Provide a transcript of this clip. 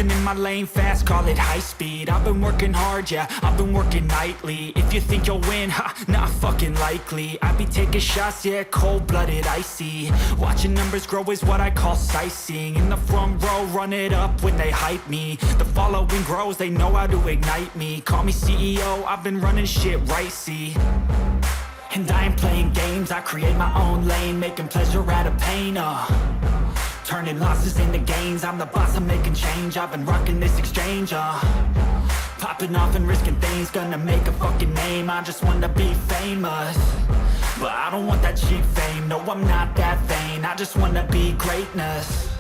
cruising in my lane fast, call it high speed. I've been working hard, yeah, I've been working nightly. If you think you'll win, ha, not fucking likely. I be taking shots, yeah, cold-blooded, icy. Watching numbers grow is what I call sightseeing. In the front row, run it up when they hype me. The following grows, they know how to ignite me. Call me CEO, I've been running shit right, see. And I ain't playing games, I create my own lane, making pleasure out of pain, turning losses into gains, I'm the boss, I'm making change. I've been rocking this exchange, popping off and risking things, gonna make a fucking name. I just wanna be famous, but I don't want that cheap fame. No, I'm not that vain, I just wanna be greatness.